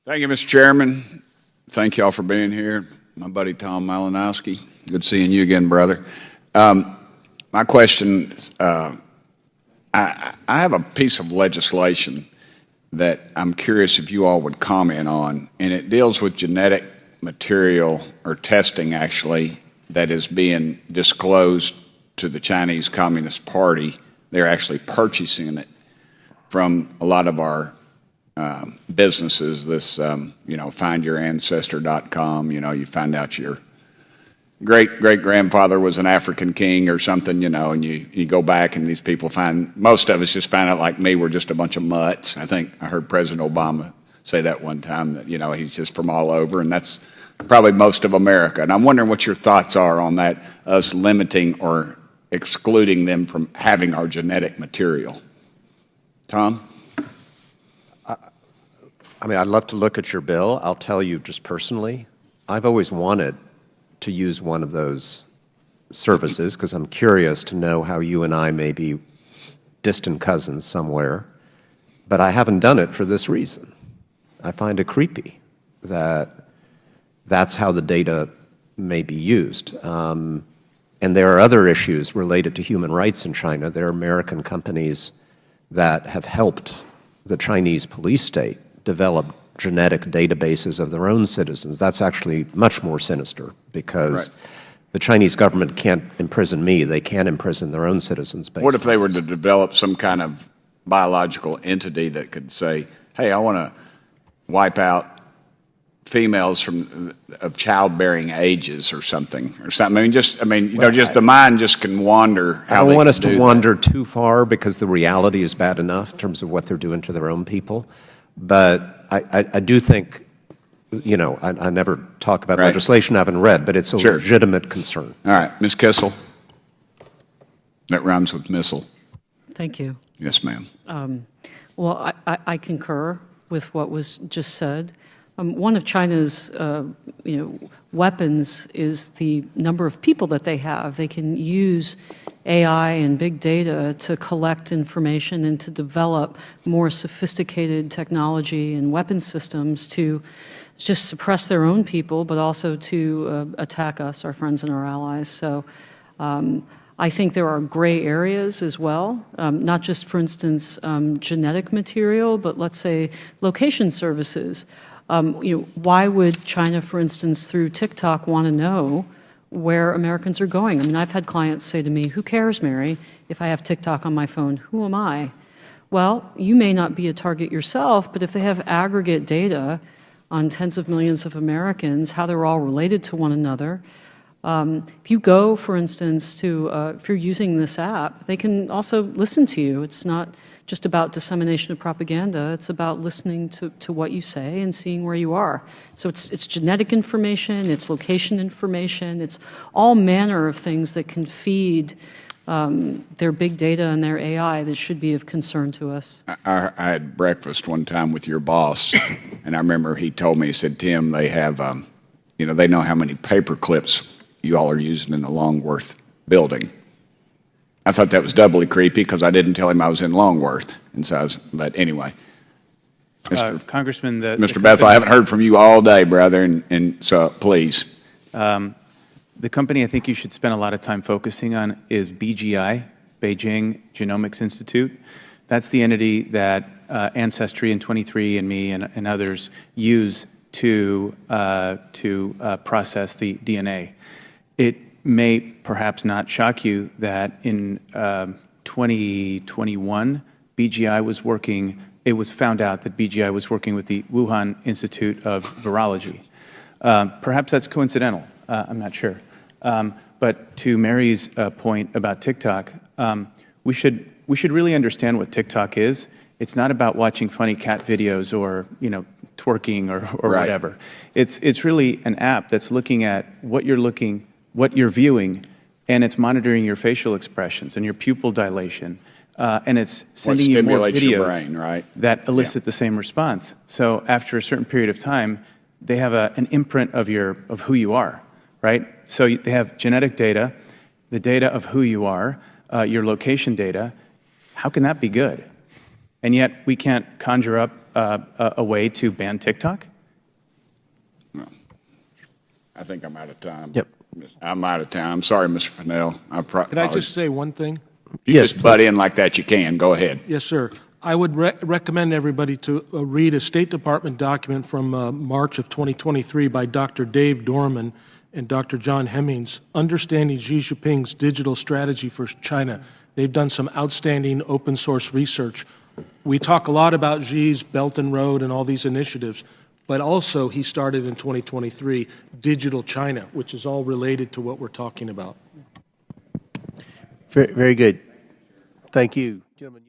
Thank you, Mr. Chairman. Thank you all for being here. My buddy Tom Malinowski, good seeing you again, brother. My question is, I have a piece of legislation that I'm curious if you all would comment on, and it deals with genetic material or testing, actually, that is being disclosed to the Chinese Communist Party. They're actually purchasing it from a lot of our businesses. This, findyouраncestor.com, you find out your great-great-grandfather was an African king or something, and you go back and these people most of us just find out, like me, we're just a bunch of mutts. I think I heard President Obama say that one time, that, he's just from all over, and that's probably most of America. And I'm wondering what your thoughts are on that, us limiting or excluding them from having our genetic material. Tom? I'd love to look at your bill. I'll tell you just personally, I've always wanted to use one of those services because I'm curious to know how you and I may be distant cousins somewhere, but I haven't done it for this reason. I find it creepy that that's how the data may be used. And there are other issues related to human rights in China. There are American companies that have helped the Chinese police state develop genetic databases of their own citizens. That's actually much more sinister because the Chinese government can't imprison me. They can't imprison their own citizens. What if they were to develop some kind of biological entity that could say, hey, I want to wipe out females of childbearing ages or something? Just the mind just can wander. I don't want us to wander too far because the reality is bad enough in terms of what they're doing to their own people. But I do think, I never talk about legislation I haven't read, but it's a legitimate concern. All right. Ms. Kissel. That rhymes with missile. Thank you. Yes, ma'am. Well, I concur with what was just said. One of China's, weapons is the number of people that they have. They can use AI and big data to collect information and to develop more sophisticated technology and weapon systems to just suppress their own people, but also to attack us, our friends and our allies. So I think there are gray areas as well, not just, for instance, genetic material, but let's say location services. Why would China, for instance, through TikTok, want to know where Americans are going? I've had clients say to me, who cares, Mary, if I have TikTok on my phone? Who am I? Well, you may not be a target yourself, but if they have aggregate data on tens of millions of Americans, how they're all related to one another. If you go, for instance, if you're using this app, they can also listen to you. It's not just about dissemination of propaganda. It's about listening to what you say and seeing where you are. So it's genetic information, it's location information, it's all manner of things that can feed their big data and their AI that should be of concern to us. I had breakfast one time with your boss, and I remember he told me, he said, Tim, they have, they know how many paper clips you all are using in the Longworth building. I thought that was doubly creepy because I didn't tell him I was in Longworth. But anyway. Congressman, Mr. Bethel, I haven't heard from you all day, brother, and so please. The company I think you should spend a lot of time focusing on is BGI, Beijing Genomics Institute. That's the entity that Ancestry and 23andMe and others use to process the DNA. It may perhaps not shock you that in 2021, BGI was working, it was found out that BGI was working with the Wuhan Institute of Virology. Perhaps that's coincidental, I'm not sure. But to Mary's point about TikTok, we should really understand what TikTok is. It's not about watching funny cat videos or, twerking or whatever. It's really an app that's looking at what you're viewing, and it's monitoring your facial expressions and your pupil dilation, and it's sending you more videos that elicit the same response. So after a certain period of time, they have an imprint of who you are, right? So they have genetic data, the data of who you are, your location data. How can that be good? And yet we can't conjure up a way to ban TikTok? I think I'm out of time. Yep. I'm out of time. I'm sorry, Mr. Fennell. Could I just say one thing? If you Yes, just butt in like that, you can. Go ahead. Yes, sir. I would recommend everybody to read a State Department document from March of 2023 by Dr. Dave Dorman and Dr. John Hemmings, Understanding Xi Jinping's Digital Strategy for China. They've done some outstanding open source research. We talk a lot about Xi's Belt and Road and all these initiatives, but also he started in 2023 Digital China, which is all related to what we're talking about. Very good. Thank you, gentlemen.